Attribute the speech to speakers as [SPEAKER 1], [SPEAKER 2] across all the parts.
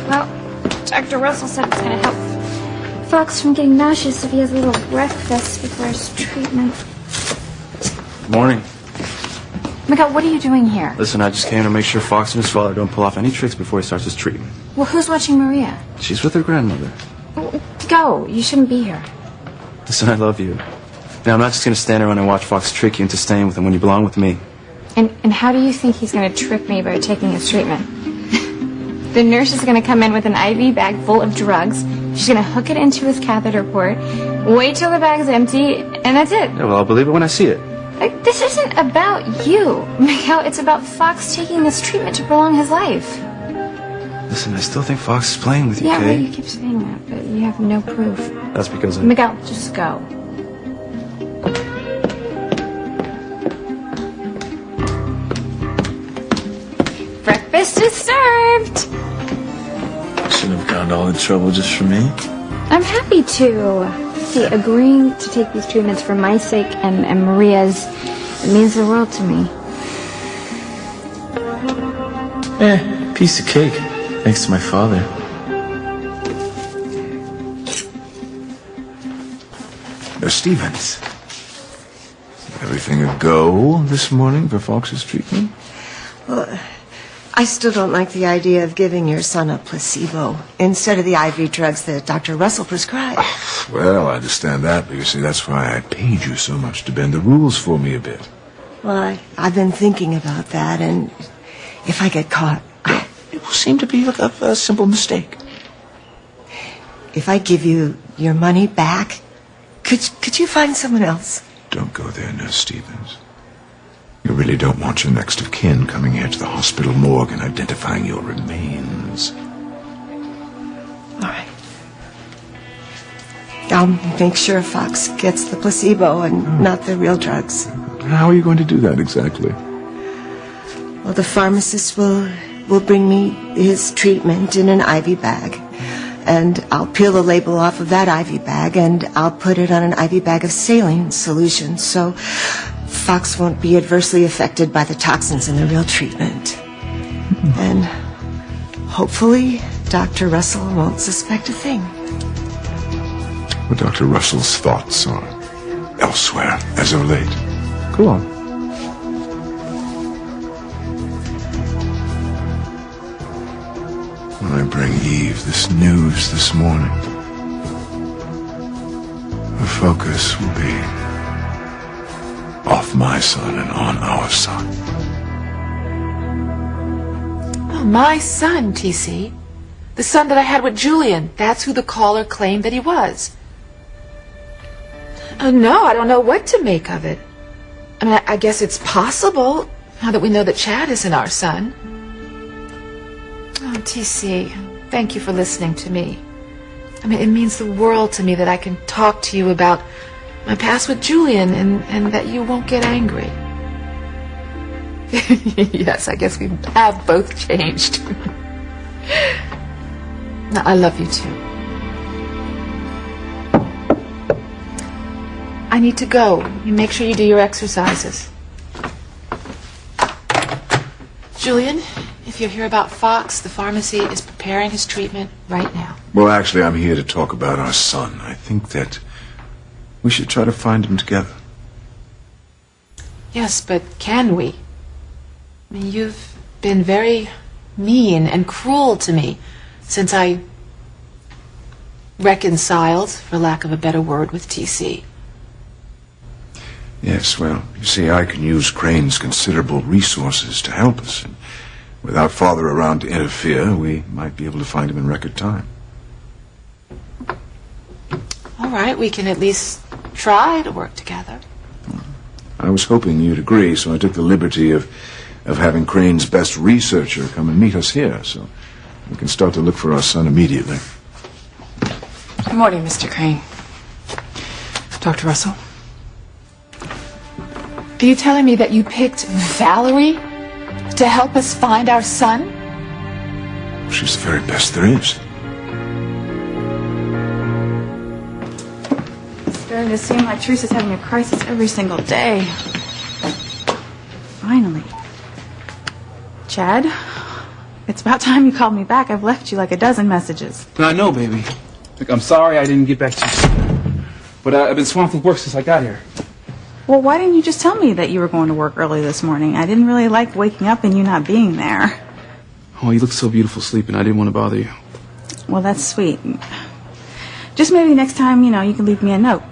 [SPEAKER 1] Well, Dr. Russell said it's going to help Fox from getting nauseous if he has a little breakfast before his treatment.
[SPEAKER 2] Morning.
[SPEAKER 1] Miguel, what are you doing here?
[SPEAKER 2] Listen, I just came to make sure Fox and his father don't pull off any tricks before he starts his treatment.
[SPEAKER 1] Well, who's watching Maria?
[SPEAKER 2] She's with her grandmother.
[SPEAKER 1] Go. You shouldn't be here.
[SPEAKER 2] Listen, I love you. Now, I'm not just going to stand around and watch Fox trick you into staying with him when you belong with me.
[SPEAKER 1] And how do you think he's going to trick me by taking his treatment? The nurse is going to come in with an IV bag full of drugs. She's going to hook it into his catheter port, wait till the bag's empty, and that's it.
[SPEAKER 2] Yeah, well, I'll believe it when I see it.
[SPEAKER 1] This isn't about you, Miguel. It's about Fox taking this treatment to prolong his life.
[SPEAKER 2] Listen, I still think Fox is playing with you,
[SPEAKER 1] Yeah,
[SPEAKER 2] Kay.
[SPEAKER 1] well, you keep saying that, but you have no proof.
[SPEAKER 2] That's because I...
[SPEAKER 1] Miguel, just go. Breakfast is served.
[SPEAKER 3] Shouldn't have gone to all the trouble just for me.
[SPEAKER 1] I'm happy to. See, agreeing to take these treatments for my sake and Maria's, it means the world to me.
[SPEAKER 3] Piece of cake. Thanks to my father.
[SPEAKER 4] Stevens. Everything a go this morning for Fox's treatment?
[SPEAKER 5] Well, I still don't like the idea of giving your son a placebo instead of the IV drugs that Dr. Russell prescribed.
[SPEAKER 4] Well, I understand that, but you see, that's why I paid you so much to bend the rules for me a bit.
[SPEAKER 5] Well, I've been thinking about that, and if I get caught...
[SPEAKER 4] It will seem to be a simple mistake.
[SPEAKER 5] If I give you your money back, could you find someone else?
[SPEAKER 4] Don't go there, Nurse Stevens. You really don't want your next of kin coming here to the hospital morgue and identifying your remains.
[SPEAKER 5] All right. I'll make sure Fox gets the placebo and not the real drugs.
[SPEAKER 4] How are you going to do that exactly?
[SPEAKER 5] Well, the pharmacist will bring me his treatment in an IV bag. And I'll peel the label off of that IV bag, and I'll put it on an IV bag of saline solution, so Fox won't be adversely affected by the toxins in the real treatment. And hopefully, Dr. Russell won't suspect a thing.
[SPEAKER 4] What Dr. Russell's thoughts are elsewhere as of late. Go on. When I bring Eve this news this morning, her focus will be off my son and on our son.
[SPEAKER 6] Oh, my son, TC. The son that I had with Julian. That's who the caller claimed that he was. No, I don't know what to make of it. I mean, I guess it's possible, now that we know that Chad isn't our son. Oh, TC, thank you for listening to me. I mean, it means the world to me that I can talk to you about my past with Julian and that you won't get angry. Yes, I guess we have both changed. No, I love you too. I need to go. You make sure you do your exercises. Julian, if you'll hear about Fox, the pharmacy is preparing his treatment right now.
[SPEAKER 4] Well, actually, I'm here to talk about our son. I think that we should try to find him together.
[SPEAKER 6] Yes, but can we? I mean, you've been very mean and cruel to me since I reconciled, for lack of a better word, with TC.
[SPEAKER 4] Yes, well, you see, I can use Crane's considerable resources to help us. And without Father around to interfere, we might be able to find him in record time.
[SPEAKER 6] All right, we can at least try to work together.
[SPEAKER 4] I was hoping you'd agree, so I took the liberty of having Crane's best researcher come and meet us here, so we can start to look for our son immediately.
[SPEAKER 6] Good morning, Mr. Crane. Dr. Russell? Are you telling me that you picked Valerie to help us find our son?
[SPEAKER 4] She's the very best there is.
[SPEAKER 1] It's starting to seem like Teresa's having a crisis every single day. Finally. Chad,
[SPEAKER 7] It's about time you called me back. I've left you like a dozen messages.
[SPEAKER 2] I know, baby. Look, I'm sorry I didn't get back to you sooner. But I've been swamped with work since I got here.
[SPEAKER 7] Well, why didn't you just tell me that you were going to work early this morning? I didn't really like waking up and you not being there.
[SPEAKER 2] Oh, you look so beautiful sleeping. I didn't want to bother you.
[SPEAKER 7] Well, that's sweet. Just maybe next time, you can leave me a note.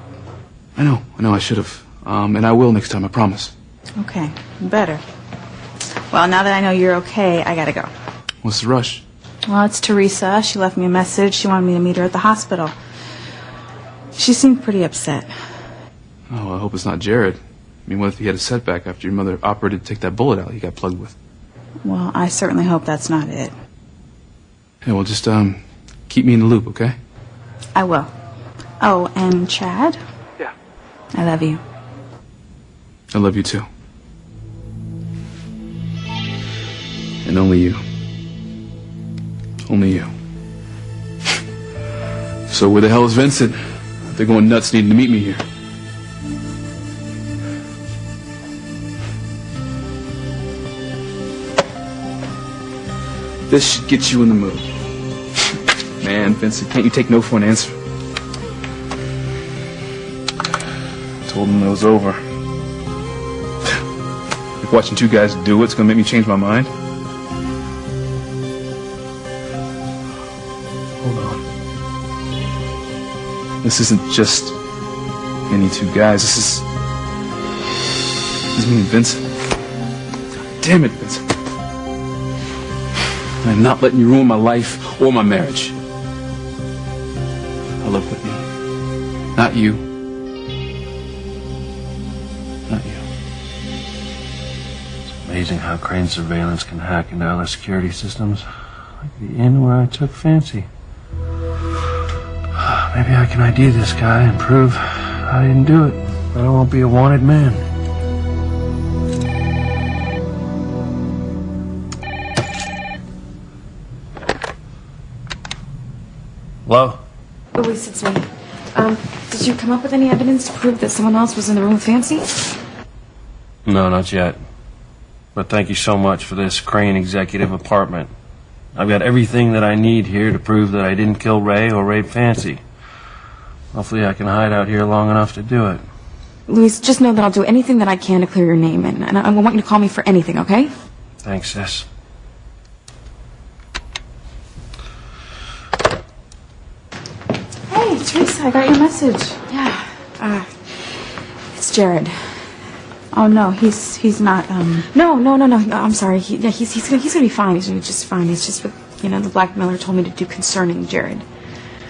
[SPEAKER 2] I know, I should have. And I will next time, I promise.
[SPEAKER 7] Okay, better. Well, now that I know you're okay, I gotta go.
[SPEAKER 2] What's the rush?
[SPEAKER 7] Well, it's Teresa. She left me a message. She wanted me to meet her at the hospital. She seemed pretty upset.
[SPEAKER 2] Oh, I hope it's not Jared. I mean, what if he had a setback after your mother operated to take that bullet out he got plugged with?
[SPEAKER 7] Well, I certainly hope that's not it.
[SPEAKER 2] Yeah, well, just, keep me in the loop, okay?
[SPEAKER 7] I will. Oh, and Chad?
[SPEAKER 2] Yeah.
[SPEAKER 7] I love you.
[SPEAKER 2] I love you, too. And only you. Only you. So where the hell is Vincent? They're going nuts needing to meet me here. This should get you in the mood. Man, Vincent, can't you take no for an answer? Told him it was over. Like watching two guys do it's gonna make me change my mind. Hold on. This isn't just any two guys. This is me and Vincent. God damn it, Vincent. I'm not letting you ruin my life or my marriage. I love Whitney. Not you. Not you.
[SPEAKER 8] It's amazing how Crane surveillance can hack into other security systems. Like the inn where I took fancy. Maybe I can ID this guy and prove I didn't do it, but I won't be a wanted man. Hello?
[SPEAKER 1] Louise, it's me. Did you come up with any evidence to prove that someone else was in the room with Fancy?
[SPEAKER 8] No, not yet. But thank you so much for this Crane executive apartment. I've got everything that I need here to prove that I didn't kill Ray or rape Fancy. Hopefully I can hide out here long enough to do it.
[SPEAKER 1] Louise, just know that I'll do anything that I can to clear your name, and I want you to call me for anything, okay?
[SPEAKER 8] Thanks, sis.
[SPEAKER 7] Hey, Teresa, I got your message.
[SPEAKER 1] Yeah. It's Jared.
[SPEAKER 7] Oh, no, he's not,
[SPEAKER 1] No, I'm sorry. He's gonna be fine. He's gonna be just fine. It's just what, the blackmailer told me to do concerning Jared.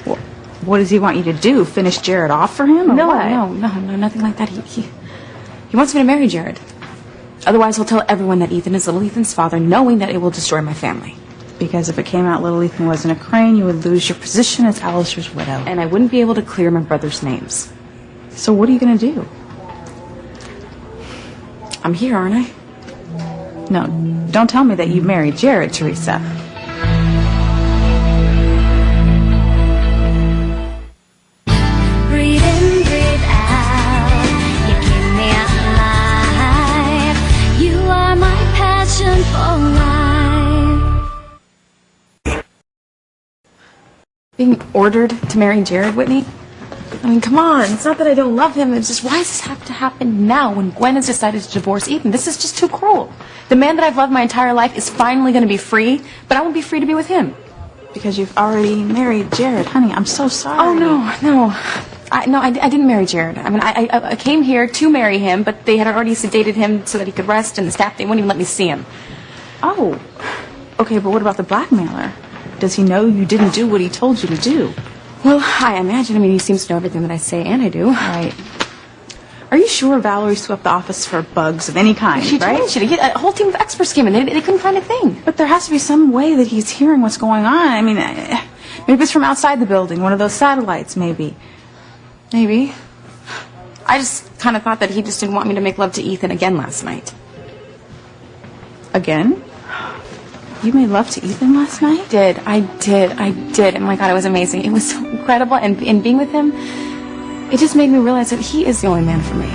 [SPEAKER 7] Well, what does he want you to do? Finish Jared off for him? Or
[SPEAKER 1] No,
[SPEAKER 7] what?
[SPEAKER 1] no, nothing like that. He wants me to marry Jared. Otherwise, he'll tell everyone that Ethan is little Ethan's father, knowing that it will destroy my family.
[SPEAKER 7] Because if it came out little Ethan wasn't a Crane, you would lose your position as Alistair's widow.
[SPEAKER 1] And I wouldn't be able to clear my brother's names.
[SPEAKER 7] So what are you going to do?
[SPEAKER 1] I'm here, aren't I?
[SPEAKER 7] No, don't tell me that you married Jared, Teresa.
[SPEAKER 9] Breathe in, breathe out. You keep me alive. You are my passion for life.
[SPEAKER 1] Being ordered to marry Jared, Whitney? I mean, come on. It's not that I don't love him. It's just, why does this have to happen now when Gwen has decided to divorce Ethan? This is just too cruel. The man that I've loved my entire life is finally going to be free, but I won't be free to be with him.
[SPEAKER 7] Because you've already married Jared. Honey, I'm so sorry.
[SPEAKER 1] Oh, no. I didn't marry Jared. I mean, I came here to marry him, but they had already sedated him so that he could rest, and the staff, they wouldn't even let me see him.
[SPEAKER 7] Oh. Okay, but what about the blackmailer? Does he know you didn't do what he told you to do?
[SPEAKER 1] Well, I imagine. I mean, he seems to know everything that I say and I do.
[SPEAKER 7] Right. Are you sure Valerie swept the office for bugs of any kind,
[SPEAKER 1] She
[SPEAKER 7] right?
[SPEAKER 1] told you to get a whole team of experts came in. They couldn't find a thing.
[SPEAKER 7] But there has to be some way that he's hearing what's going on. I mean, maybe it's from outside the building, one of those satellites, maybe.
[SPEAKER 1] Maybe. I just kind of thought that he just didn't want me to make love to Ethan again last night.
[SPEAKER 7] Again? You made love to Ethan last night?
[SPEAKER 1] I did. And my God, it was amazing. It was so incredible. And being with him, it just made me realize that he is the only man for me.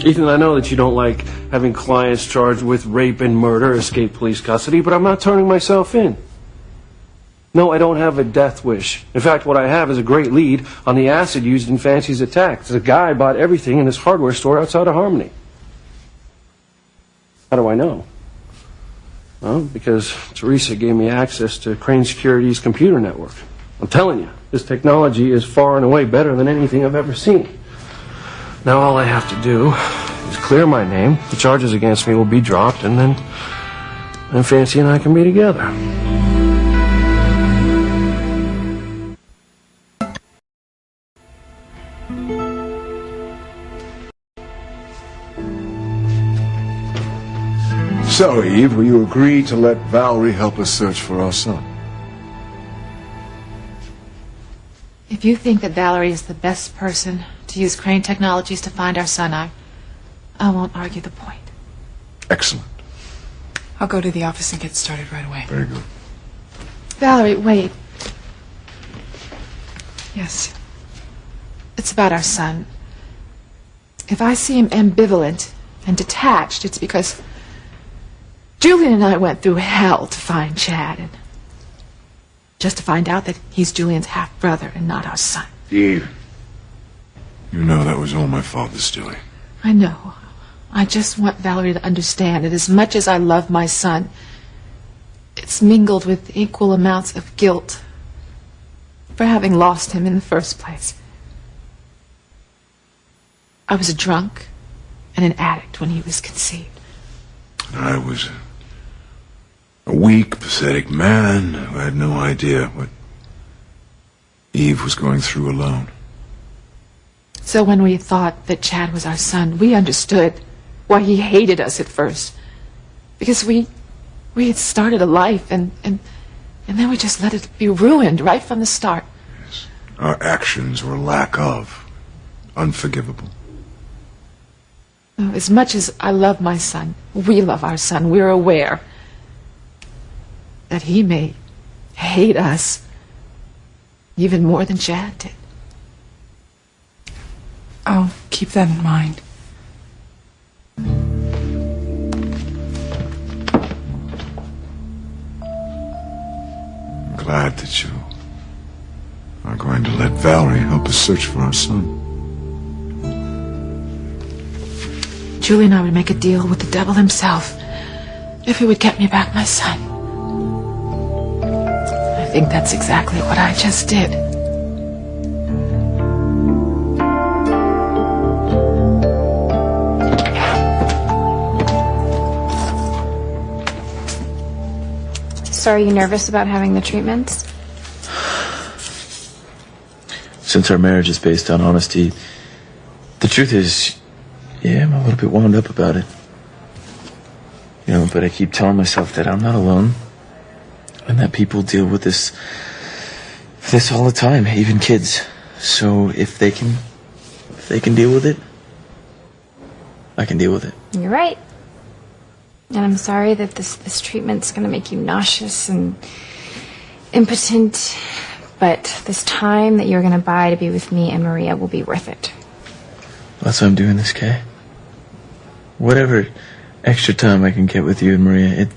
[SPEAKER 8] Ethan, I know that you don't like having clients charged with rape and murder escape police custody, but I'm not turning myself in. No, I don't have a death wish. In fact, what I have is a great lead on the acid used in Fancy's attack. The guy bought everything in this hardware store outside of Harmony. How do I know? Well, because Teresa gave me access to Crane Security's computer network. I'm telling you, this technology is far and away better than anything I've ever seen. Now all I have to do is clear my name, the charges against me will be dropped, and then Fancy and I can be together.
[SPEAKER 4] So, Eve, will you agree to let Valerie help us search for our son?
[SPEAKER 6] If you think that Valerie is the best person to use Crane Technologies to find our son, I won't argue the point.
[SPEAKER 4] Excellent.
[SPEAKER 10] I'll go to the office and get started right away.
[SPEAKER 4] Very good.
[SPEAKER 6] Valerie, wait.
[SPEAKER 10] Yes.
[SPEAKER 6] It's about our son. If I seem ambivalent and detached, it's because Julian and I went through hell to find Chad, and just to find out that he's Julian's half-brother and not our son.
[SPEAKER 4] Eve, you know that was all my father's doing.
[SPEAKER 6] I know. I just want Valerie to understand that as much as I love my son, it's mingled with equal amounts of guilt for having lost him in the first place. I was a drunk and an addict when he was conceived.
[SPEAKER 4] I was a weak, pathetic man who had no idea what Eve was going through alone.
[SPEAKER 6] So when we thought that Chad was our son, we understood why he hated us at first. Because we had started a life, and then we just let it be ruined right from the start.
[SPEAKER 4] Yes. Our actions were lack of unforgivable.
[SPEAKER 6] As much as I love my son, we love our son, we're aware that he may hate us even more than Chad did.
[SPEAKER 10] I'll keep that in mind.
[SPEAKER 4] I'm glad that you are going to let Valerie help us search for our son.
[SPEAKER 6] Julie and I would make a deal with the devil himself if he would get me back my son. I think that's exactly what I just did.
[SPEAKER 1] So are you nervous about having the treatments?
[SPEAKER 3] Since our marriage is based on honesty, the truth is, yeah, I'm a little bit wound up about it. You know, but I keep telling myself that I'm not alone, and that people deal with this all the time, even kids. So if they can deal with it, I can deal with it.
[SPEAKER 1] You're right. And I'm sorry that this treatment's going to make you nauseous and impotent, but this time that you're going to buy to be with me and Maria will be worth it.
[SPEAKER 3] That's why I'm doing this, Kay. Whatever extra time I can get with you and Maria,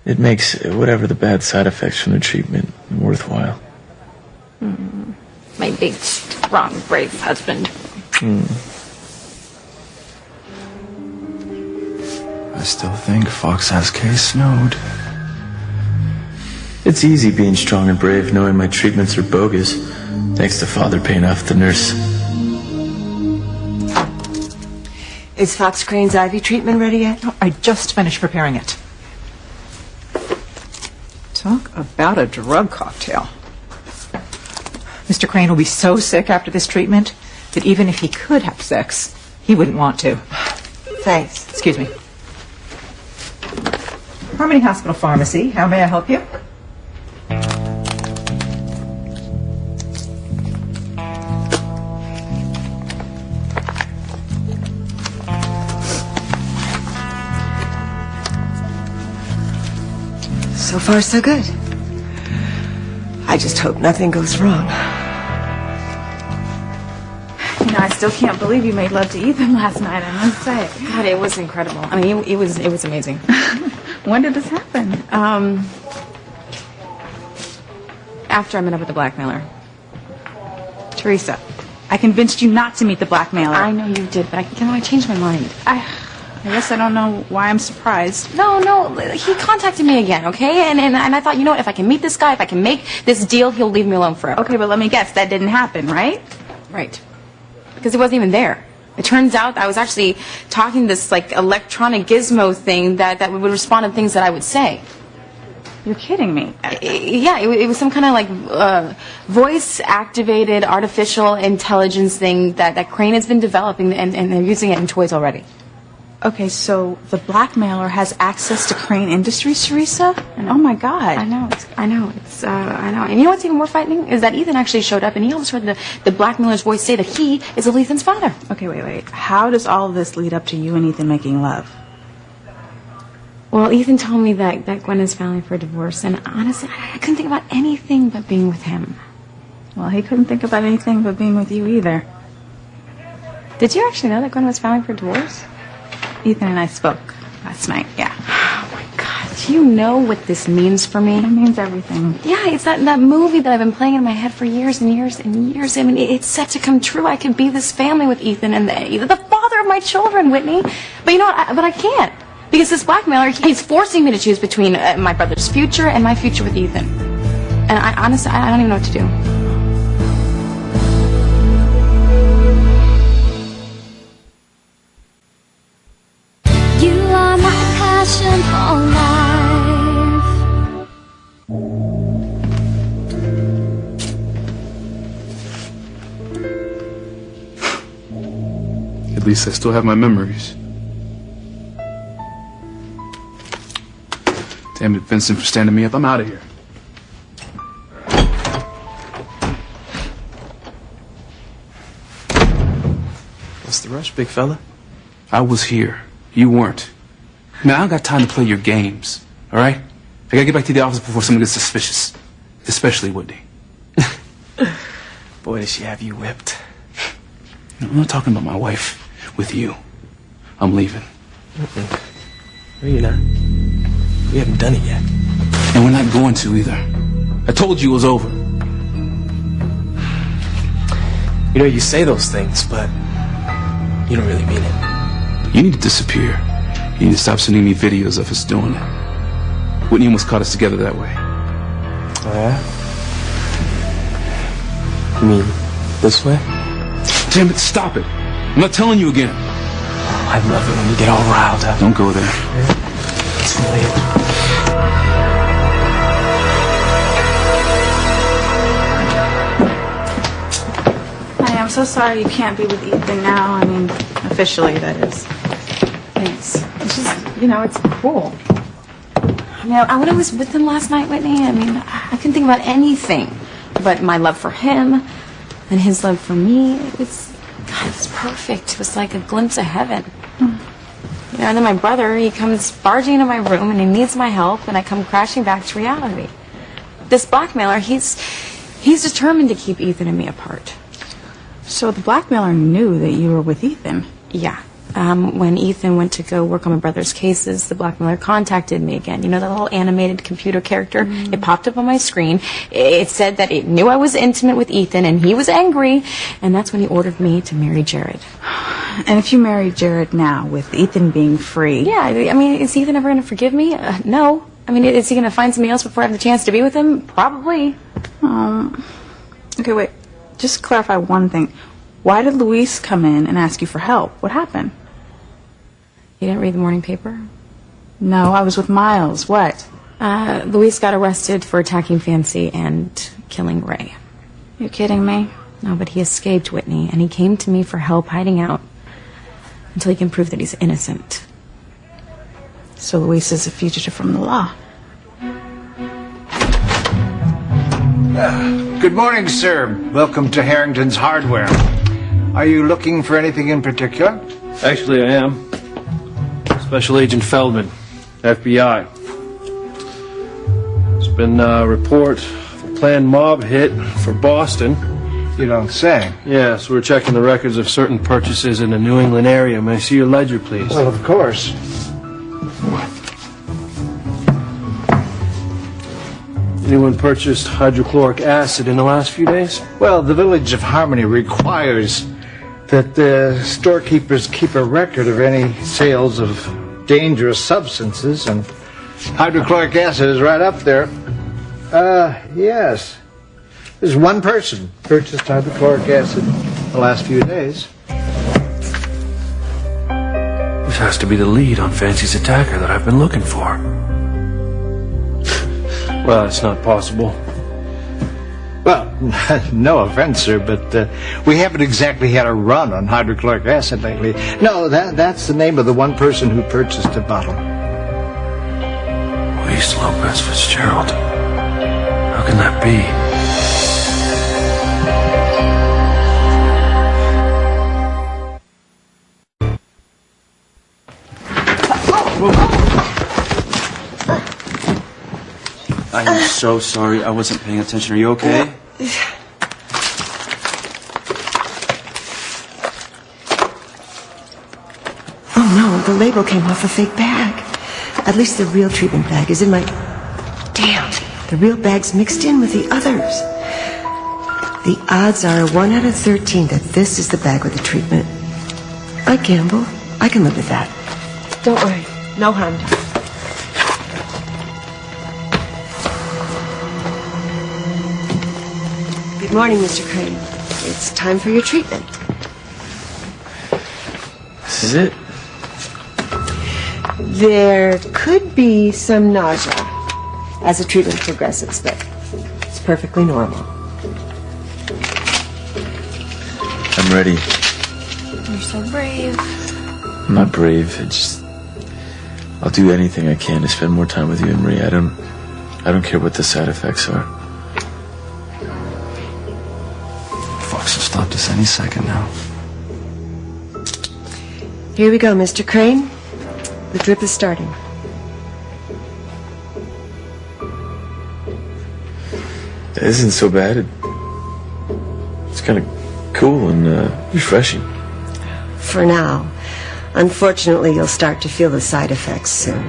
[SPEAKER 3] it makes whatever the bad side effects from the treatment worthwhile.
[SPEAKER 1] My big, strong, brave husband.
[SPEAKER 2] I still think Fox has Kay snowed.
[SPEAKER 3] It's easy being strong and brave knowing my treatments are bogus, thanks to Father paying off the nurse.
[SPEAKER 5] Is Fox Crane's IV treatment ready yet?
[SPEAKER 10] I just finished preparing it. Talk about a drug cocktail. Mr. Crane will be so sick after this treatment that even if he could have sex, he wouldn't want to.
[SPEAKER 5] Thanks.
[SPEAKER 10] Excuse me. Harmony Hospital Pharmacy. How may I help you?
[SPEAKER 5] So far, so good. I just hope nothing goes wrong.
[SPEAKER 10] You know, I
[SPEAKER 7] still can't believe you made love to Ethan last night, I must say.
[SPEAKER 1] God, it was incredible. I mean, it was amazing.
[SPEAKER 7] When did this happen?
[SPEAKER 1] After I met up with the blackmailer.
[SPEAKER 7] Teresa, I convinced you not to meet the blackmailer.
[SPEAKER 1] I know you did, but I changed my mind.
[SPEAKER 7] I guess I don't know why I'm surprised.
[SPEAKER 1] No, he contacted me again, okay? And I thought, you know what, if I can meet this guy, if I can make this deal, he'll leave me alone forever.
[SPEAKER 7] Okay, but let me guess, that didn't happen, right?
[SPEAKER 1] Right. Because he wasn't even there. It turns out I was actually talking to this, like, electronic gizmo thing that would respond to things that I would say.
[SPEAKER 7] You're kidding me.
[SPEAKER 1] Yeah, it was some kind of, like, voice-activated artificial intelligence thing that Crane has been developing, and they're using it in toys already.
[SPEAKER 7] Okay, so the blackmailer has access to Crane Industries, Teresa? Oh my God!
[SPEAKER 1] I know. I know. And you know what's even more frightening is that Ethan actually showed up, and he almost heard the blackmailer's voice say that he is Ethan's father.
[SPEAKER 7] Okay, wait. How does all of this lead up to you and Ethan making love?
[SPEAKER 1] Well, Ethan told me that Gwen is filing for divorce, and honestly, I couldn't think about anything but being with him.
[SPEAKER 7] Well, he couldn't think about anything but being with you either.
[SPEAKER 1] Did you actually know that Gwen was filing for divorce?
[SPEAKER 7] Ethan and I spoke last night, yeah.
[SPEAKER 1] Oh, my God. Do you know what this means for me?
[SPEAKER 7] It means everything.
[SPEAKER 1] Yeah, it's that movie that I've been playing in my head for years and years and years. I mean, it's set to come true. I could be this family with Ethan and the father of my children, Whitney. But you know what? But I can't. Because this blackmailer, he's forcing me to choose between my brother's future and my future with Ethan. And honestly, I don't even know what to do.
[SPEAKER 9] You are my passion for life.
[SPEAKER 2] At least I still have my memories. Damn it, Vincent, for standing me up. I'm out of here.
[SPEAKER 3] What's the rush, big fella?
[SPEAKER 2] I was here. You weren't. Man, I don't got time to play your games, all right? I gotta get back to the office before someone gets suspicious. Especially Whitney.
[SPEAKER 3] Boy, does she have you whipped.
[SPEAKER 2] No, I'm not talking about my wife. With you. I'm leaving.
[SPEAKER 3] No, you're not. We haven't done it yet.
[SPEAKER 2] And we're not going to either. I told you it was over.
[SPEAKER 3] You know, you say those things, but you don't really mean it.
[SPEAKER 2] You need to disappear. You need to stop sending me videos of us doing it. Whitney almost caught us together that way.
[SPEAKER 3] Oh, yeah? You mean this way?
[SPEAKER 2] Damn it, stop it. I'm not telling you again.
[SPEAKER 3] Oh, I love it when you get all riled up.
[SPEAKER 2] Don't go there.
[SPEAKER 3] It's too late.
[SPEAKER 7] I'm so sorry you can't be with Ethan now. I mean, officially, that is.
[SPEAKER 1] Thanks. It's just, it's cool. I mean, when I was with him last night, Whitney, I mean, I couldn't think about anything but my love for him and his love for me. It was perfect. It was like a glimpse of heaven. And then my brother, he comes barging into my room and he needs my help, and I come crashing back to reality. This blackmailer, he's determined to keep Ethan and me apart.
[SPEAKER 7] So the blackmailer knew that you were with Ethan?
[SPEAKER 1] Yeah. When Ethan went to go work on my brother's cases, the blackmailer contacted me again. You know, that little animated computer character? Mm-hmm. It popped up on my screen. It said that it knew I was intimate with Ethan, and he was angry, and that's when he ordered me to marry Jared.
[SPEAKER 7] And if you marry Jared now, with Ethan being free...
[SPEAKER 1] Yeah, I mean, is Ethan ever going to forgive me? No. I mean, is he going to find somebody else before I have the chance to be with him? Probably.
[SPEAKER 7] Okay, wait. Just clarify one thing. Why did Luis come in and ask you for help? What happened?
[SPEAKER 1] You didn't read the morning paper?
[SPEAKER 7] No, I was with Miles. What?
[SPEAKER 1] Luis got arrested for attacking Fancy and killing Ray.
[SPEAKER 7] You're kidding me?
[SPEAKER 1] No, but he escaped, Whitney, and he came to me for help hiding out until he can prove that he's innocent.
[SPEAKER 7] So Luis is a fugitive from the law.
[SPEAKER 11] Good morning, sir. Welcome to Harrington's Hardware. Are you looking for anything in particular?
[SPEAKER 8] Actually, I am. Special Agent Feldman, FBI. There's been a report of a planned mob hit for Boston.
[SPEAKER 11] You don't say.
[SPEAKER 8] Yes, we're checking the records of certain purchases in the New England area. May I see your ledger, please?
[SPEAKER 11] Well, of course.
[SPEAKER 8] Anyone purchased hydrochloric acid in the last few days?
[SPEAKER 11] Well, the Village of Harmony requires that the storekeepers keep a record of any sales of dangerous substances, and hydrochloric acid is right up there. Yes. There's one person purchased hydrochloric acid the last few days.
[SPEAKER 8] This has to be the lead on Fancy's attacker that I've been looking for. Well, it's not possible.
[SPEAKER 11] Well, no offense, sir, but we haven't exactly had a run on hydrochloric acid lately. No, that's the name of the one person who purchased a bottle.
[SPEAKER 8] Luis Lopez Fitzgerald. How can that be?
[SPEAKER 12] I am so sorry. I wasn't paying attention. Are you okay?
[SPEAKER 5] Oh no, the label came off a fake bag. At least the real treatment bag is in my... Damn, the real bag's mixed in with the others. The odds are 1 out of 13 that this is the bag with the treatment. I gamble. I can live with that. Don't worry. No harm done. Good morning, Mr. Crane. It's time for your treatment.
[SPEAKER 3] This is it?
[SPEAKER 5] There could be some nausea as the treatment progresses, but it's perfectly normal.
[SPEAKER 3] I'm ready.
[SPEAKER 1] You're so brave.
[SPEAKER 3] I'm not brave. I'll do anything I can to spend more time with you and Marie. I don't care what the side effects are.
[SPEAKER 12] Fox will stop this any second now.
[SPEAKER 5] Here we go, Mr. Crane. The drip is starting.
[SPEAKER 3] That isn't so bad. It's kind of cool and refreshing.
[SPEAKER 5] For now. Unfortunately, you'll start to feel the side effects soon.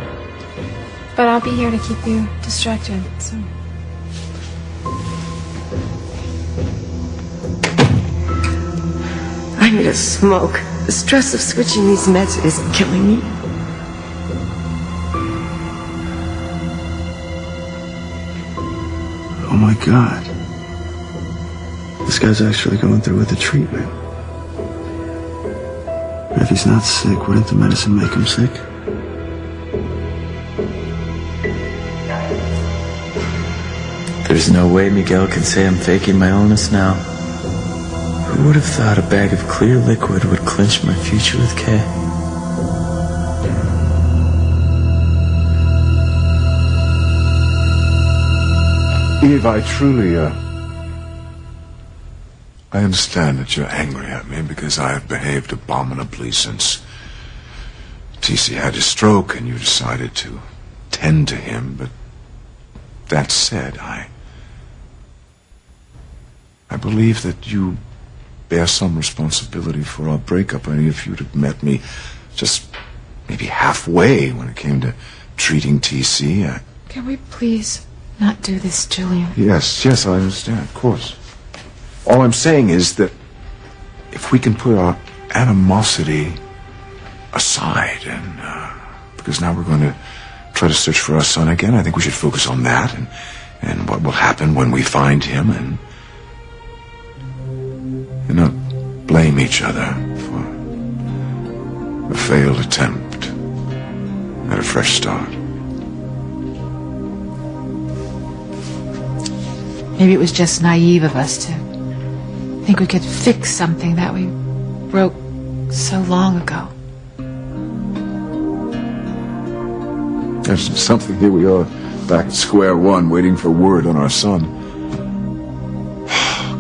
[SPEAKER 1] But I'll be here to keep you distracted, so...
[SPEAKER 5] I need a smoke. The stress of switching these meds is killing me.
[SPEAKER 12] Oh my God. This guy's actually going through with the treatment. If he's not sick, wouldn't the medicine make him sick?
[SPEAKER 3] There's no way Miguel can say I'm faking my illness now. Who would have thought a bag of clear liquid would clinch my future with Kay?
[SPEAKER 4] Eve, I truly, I understand that you're angry at me because I have behaved abominably since TC had his stroke and you decided to tend to him, but that said, I believe that you bear some responsibility for our breakup. I mean, if you'd have met me just maybe halfway when it came to treating TC,
[SPEAKER 6] Can we please not do this, Julian?
[SPEAKER 4] Yes, I understand, of course. All I'm saying is that if we can put our animosity aside and, because now we're going to try to search for our son again, I think we should focus on that and what will happen when we find him and not blame each other for a failed attempt at a fresh start.
[SPEAKER 6] Maybe it was just naive of us to think we could fix something that we broke so long ago.
[SPEAKER 4] There's something. Here we are, back at square one, waiting for word on our son.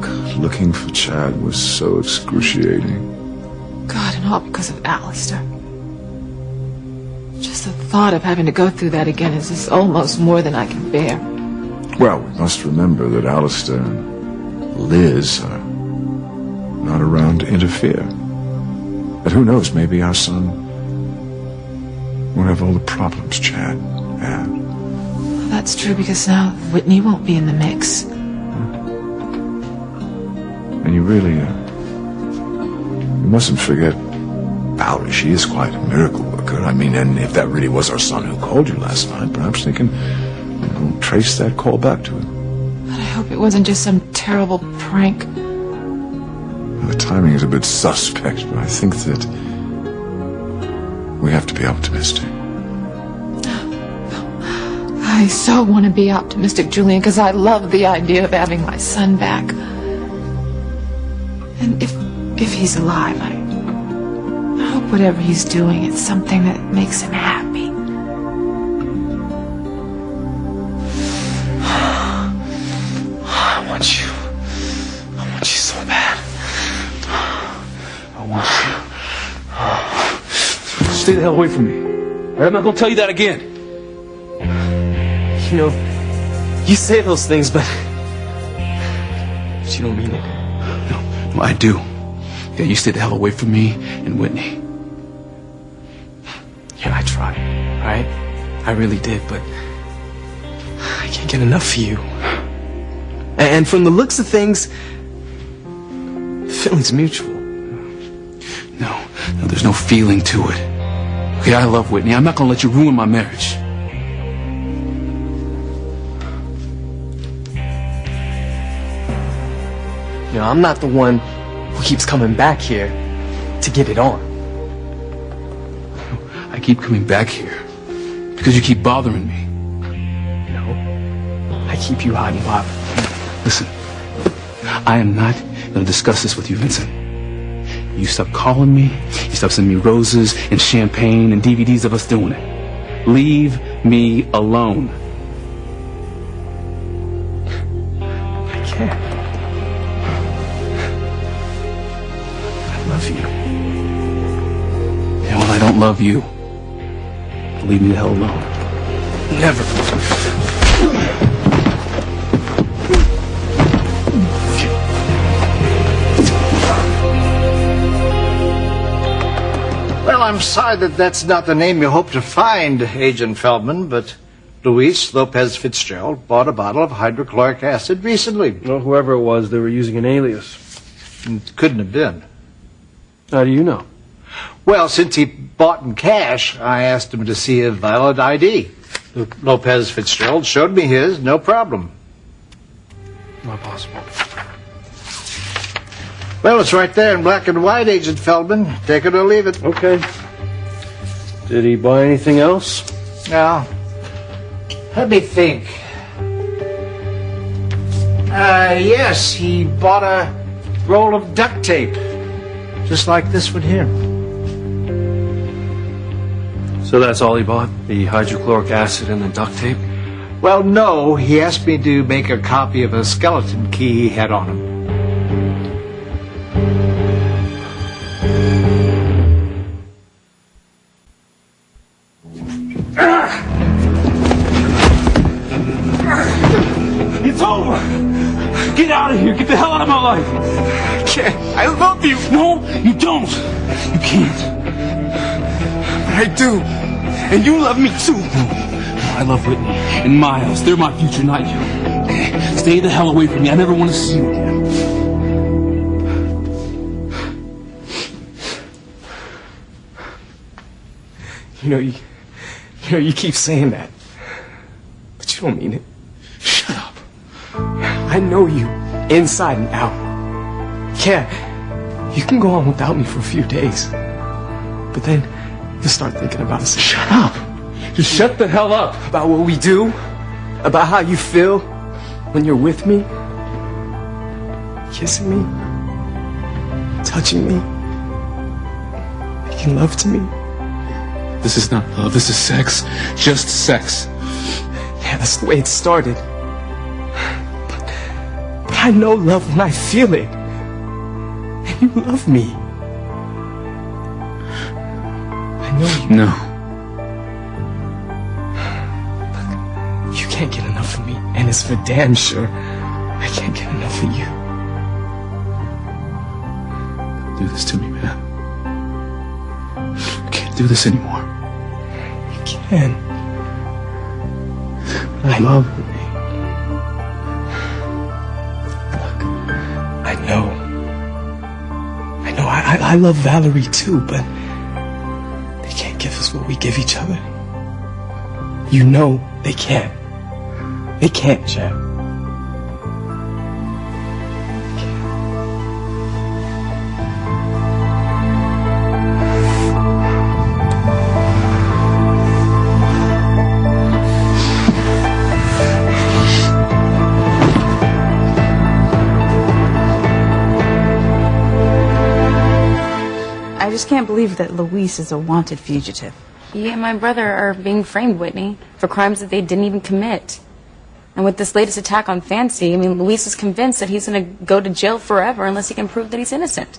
[SPEAKER 4] God, looking for Chad was so excruciating.
[SPEAKER 6] God, and all because of Alistair. Just the thought of having to go through that again is just almost more than I can bear.
[SPEAKER 4] Well, we must remember that Alistair and Liz are not around to interfere. But who knows, maybe our son won't have all the problems Chad had.
[SPEAKER 6] Well, that's true, because now Whitney won't be in the mix.
[SPEAKER 4] And you really, you mustn't forget Valerie. She is quite a miracle worker. I mean, and if that really was our son who called you last night, perhaps they can, trace that call back to him.
[SPEAKER 6] But I hope it wasn't just some terrible prank.
[SPEAKER 4] The timing is a bit suspect, but I think that we have to be optimistic.
[SPEAKER 6] I so want to be optimistic, Julian, because I love the idea of having my son back. And if he's alive, I hope whatever he's doing, it's something that makes him happy.
[SPEAKER 2] I want you so bad. I want you. Stay the hell away from me. I'm not gonna tell you that again.
[SPEAKER 13] You know, you say those things, but you don't mean it.
[SPEAKER 2] No, I do. Yeah, you stay the hell away from me and Whitney.
[SPEAKER 13] Yeah, I tried, right? I really did, but I can't get enough of you. And from the looks of things, the feeling's mutual.
[SPEAKER 2] No, there's no feeling to it. Okay, I love Whitney. I'm not gonna let you ruin my marriage.
[SPEAKER 13] You know, I'm not the one who keeps coming back here to get it on.
[SPEAKER 2] I keep coming back here because you keep bothering me.
[SPEAKER 13] No, I keep you hot and bothered.
[SPEAKER 2] Listen, I am not going to discuss this with you, Vincent. You stop calling me, you stop sending me roses and champagne and DVDs of us doing it. Leave me alone.
[SPEAKER 13] I can't. I love you.
[SPEAKER 2] Yeah, well, I don't love you. Leave me the hell alone.
[SPEAKER 13] Never.
[SPEAKER 11] Well, I'm sorry that that's not the name you hope to find, Agent Feldman, but Luis Lopez Fitzgerald bought a bottle of hydrochloric acid recently.
[SPEAKER 8] Well, whoever it was, they were using an alias.
[SPEAKER 11] It couldn't have been.
[SPEAKER 8] How do you know?
[SPEAKER 11] Well, since he bought in cash, I asked him to see a valid ID. Lopez Fitzgerald showed me his, no problem.
[SPEAKER 8] Not possible.
[SPEAKER 11] Well, it's right there in black and white, Agent Feldman. Take it or leave it.
[SPEAKER 8] Okay. Did he buy anything else?
[SPEAKER 11] No. Let me think. Yes, he bought a roll of duct tape. Just like this one here.
[SPEAKER 8] So that's all he bought? The hydrochloric acid and the duct tape?
[SPEAKER 11] Well, no. He asked me to make a copy of a skeleton key he had on him.
[SPEAKER 2] It's over! Get out of here! Get the hell out of my life!
[SPEAKER 13] I can't. I love you.
[SPEAKER 2] No, you don't! You can't.
[SPEAKER 13] But I do. And you love me too.
[SPEAKER 2] No, I love Whitney and Miles. They're my future, not you. Stay the hell away from me. I never want to see you again.
[SPEAKER 13] You keep saying that. But you don't mean it.
[SPEAKER 2] Shut up.
[SPEAKER 13] I know you inside and out. Yeah, you can go on without me for a few days. But then you'll start thinking about us.
[SPEAKER 2] Shut up. Just shut the hell up.
[SPEAKER 13] About what we do. About how you feel when you're with me. Kissing me. Touching me. Making love to me.
[SPEAKER 2] This is not love. This is sex. Just sex.
[SPEAKER 13] Yeah, that's the way it started. But I know love when I feel it. And you love me. I know you.
[SPEAKER 2] No.
[SPEAKER 13] Look, you can't get enough of me. And it's for damn sure I can't get enough of you.
[SPEAKER 2] do this to me, man. You can't do this anymore.
[SPEAKER 13] You can. I love Whitney. Look, I know. I love Valerie too, but they can't give us what we give each other. You know they can't. They can't, Chad.
[SPEAKER 7] I just can't believe that Luis is a wanted fugitive.
[SPEAKER 1] He and my brother are being framed, Whitney, for crimes that they didn't even commit. And with this latest attack on Fancy, I mean, Luis is convinced that he's going to go to jail forever unless he can prove that he's innocent.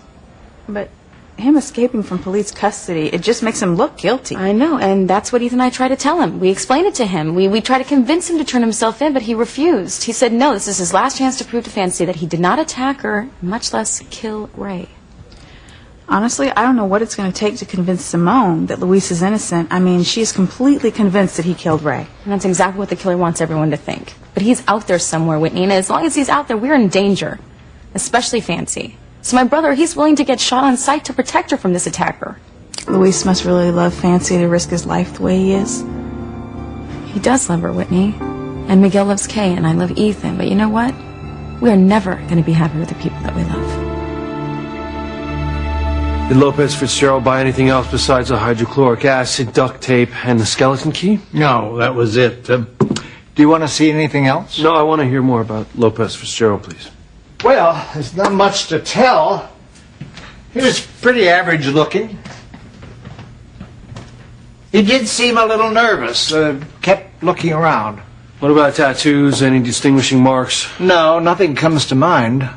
[SPEAKER 7] But him escaping from police custody, it just makes him look guilty.
[SPEAKER 1] I know, and that's what Ethan and I try to tell him. We explain it to him. We try to convince him to turn himself in, but he refused. He said no, this is his last chance to prove to Fancy that he did not attack her, much less kill Ray.
[SPEAKER 7] Honestly, I don't know what it's going to take to convince Simone that Luis is innocent. I mean, she is completely convinced that he killed Ray.
[SPEAKER 1] And that's exactly what the killer wants everyone to think. But he's out there somewhere, Whitney, and as long as he's out there, we're in danger. Especially Fancy. So my brother, he's willing to get shot on sight to protect her from this attacker.
[SPEAKER 7] Luis must really love Fancy to risk his life the way he is.
[SPEAKER 1] He does love her, Whitney. And Miguel loves Kay, and I love Ethan. But you know what? We are never going to be happy with the people that we love.
[SPEAKER 8] Did Lopez Fitzgerald buy anything else besides the hydrochloric acid, duct tape, and the skeleton key?
[SPEAKER 11] No, that was it. Do you want to see anything else?
[SPEAKER 8] No, I want to hear more about Lopez Fitzgerald, please.
[SPEAKER 11] Well, there's not much to tell. He was pretty average looking. He did seem a little nervous, kept looking around.
[SPEAKER 8] What about tattoos? Any distinguishing marks?
[SPEAKER 11] No, nothing comes to mind.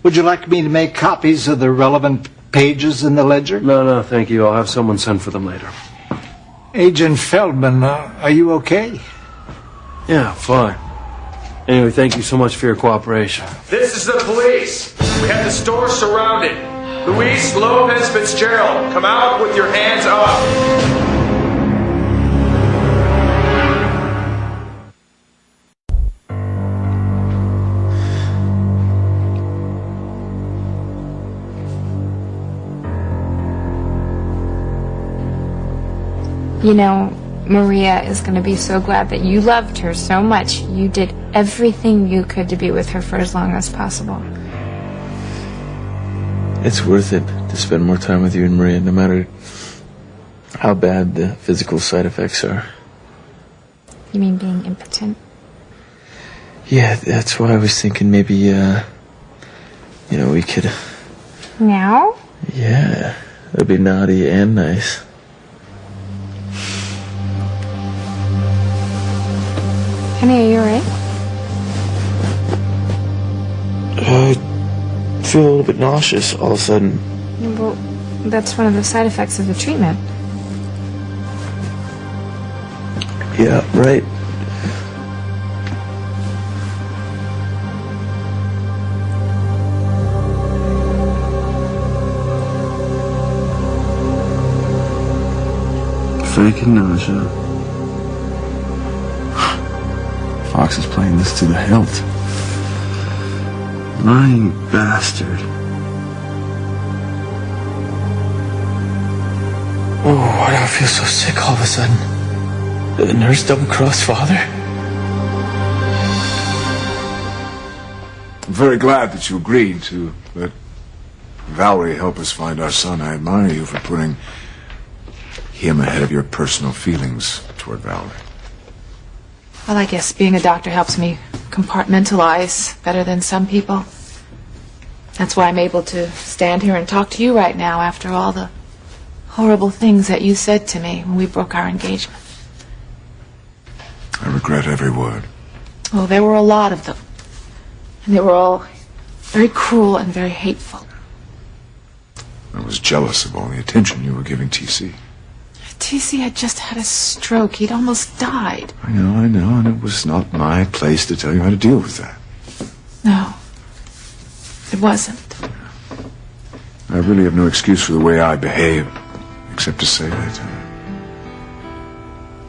[SPEAKER 11] Would you like me to make copies of the relevant pages in the ledger?
[SPEAKER 8] No, thank you. I'll have someone send for them later.
[SPEAKER 11] Agent Feldman, are you okay?
[SPEAKER 8] Yeah, fine. Anyway, thank you so much for your cooperation.
[SPEAKER 14] This is the police. We have the store surrounded. Luis Lopez Fitzgerald, come out with your hands up.
[SPEAKER 1] You know, Maria is going to be so glad that you loved her so much. You did everything you could to be with her for as long as possible.
[SPEAKER 3] It's worth it to spend more time with you and Maria, no matter how bad the physical side effects are.
[SPEAKER 1] You mean being impotent?
[SPEAKER 3] Yeah, that's why I was thinking maybe, we could...
[SPEAKER 1] Now?
[SPEAKER 3] Yeah, it'd be naughty and nice.
[SPEAKER 1] Honey, are you alright?
[SPEAKER 3] I feel a little bit nauseous all of a sudden.
[SPEAKER 1] Well, that's one of the side effects of the treatment.
[SPEAKER 3] Yeah, right.
[SPEAKER 4] Faking nausea. Fox is playing this to the hilt. Lying bastard.
[SPEAKER 3] Oh, why do I feel so sick all of a sudden? Did the nurse double-cross Father?
[SPEAKER 4] I'm very glad that you agreed to let Valerie help us find our son. I admire you for putting him ahead of your personal feelings toward Valerie.
[SPEAKER 6] Well, I guess being a doctor helps me compartmentalize better than some people. That's why I'm able to stand here and talk to you right now after all the horrible things that you said to me when we broke our engagement.
[SPEAKER 4] I regret every word.
[SPEAKER 6] Oh, there were a lot of them. And they were all very cruel and very hateful.
[SPEAKER 4] I was jealous of all the attention you were giving TC.
[SPEAKER 6] TC had just had a stroke. He'd almost died.
[SPEAKER 4] I know, and it was not my place to tell you how to deal with that.
[SPEAKER 6] No, it wasn't.
[SPEAKER 4] I really have no excuse for the way I behave, except to say that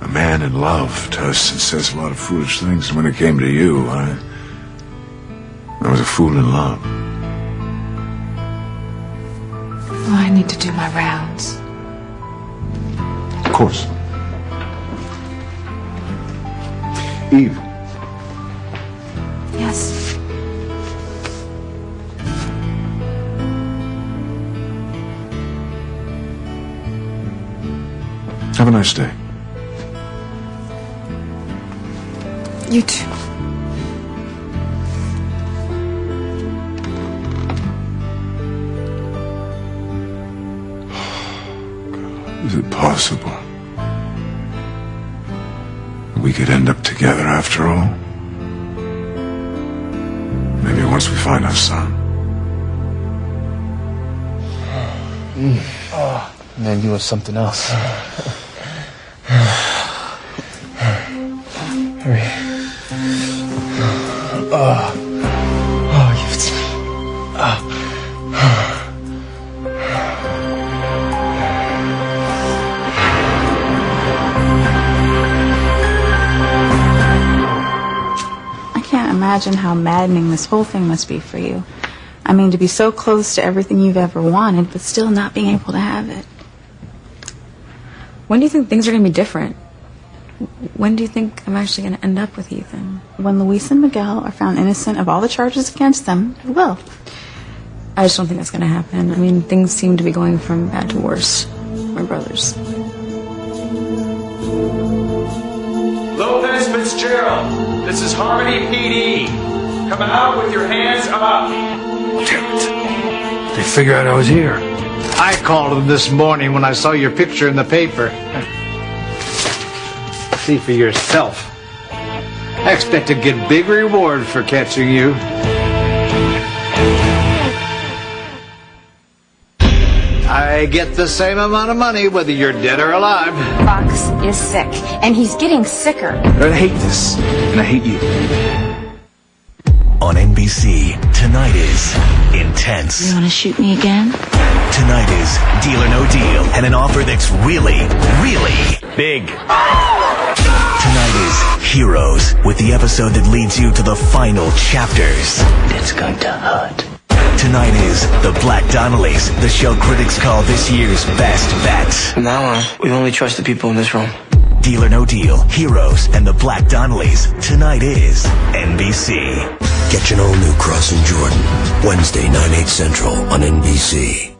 [SPEAKER 4] a man in love does and says a lot of foolish things. And when it came to you, I was a fool in love.
[SPEAKER 6] Well, I need to do my rounds.
[SPEAKER 4] Of course. Eve.
[SPEAKER 6] Yes.
[SPEAKER 4] Have a nice day.
[SPEAKER 6] You too.
[SPEAKER 4] Is it possible we could end up together after all? Maybe once we find our son.
[SPEAKER 13] Oh, man, you were something else. Hurry. Give it to me.
[SPEAKER 7] I can't imagine how maddening this whole thing must be for you. I mean, to be so close to everything you've ever wanted, but still not being able to have it.
[SPEAKER 1] When do you think things are going to be different? When do you think I'm actually going to end up with Ethan?
[SPEAKER 7] When Luis and Miguel are found innocent of all the charges against them, it will.
[SPEAKER 1] I just don't think that's going to happen. I mean, things seem to be going from bad to worse. My brothers.
[SPEAKER 14] Lopez Fitzgerald, this is Harmony PD. Come out with your hands up.
[SPEAKER 11] Damn it. They figure out I was here. I called them this morning when I saw your picture in the paper. See for yourself. I expect to get big reward for catching you. I get the same amount of money whether you're dead or alive.
[SPEAKER 1] Fox is sick, and he's getting sicker.
[SPEAKER 2] I hate this, and I hate you.
[SPEAKER 15] On NBC, tonight is intense.
[SPEAKER 9] You want to shoot me again?
[SPEAKER 15] Tonight is Deal or No Deal, and an offer that's really, really big. Tonight is Heroes, with the episode that leads you to the final chapters.
[SPEAKER 16] It's going to hurt.
[SPEAKER 15] Tonight is The Black Donnellys, the show critics call this year's best bet.
[SPEAKER 16] From now on, we only trust the people in this room.
[SPEAKER 15] Deal or No Deal, Heroes, and The Black Donnellys. Tonight is NBC.
[SPEAKER 17] Catch an all-new Crossing Jordan, Wednesday, 9/8 Central on NBC.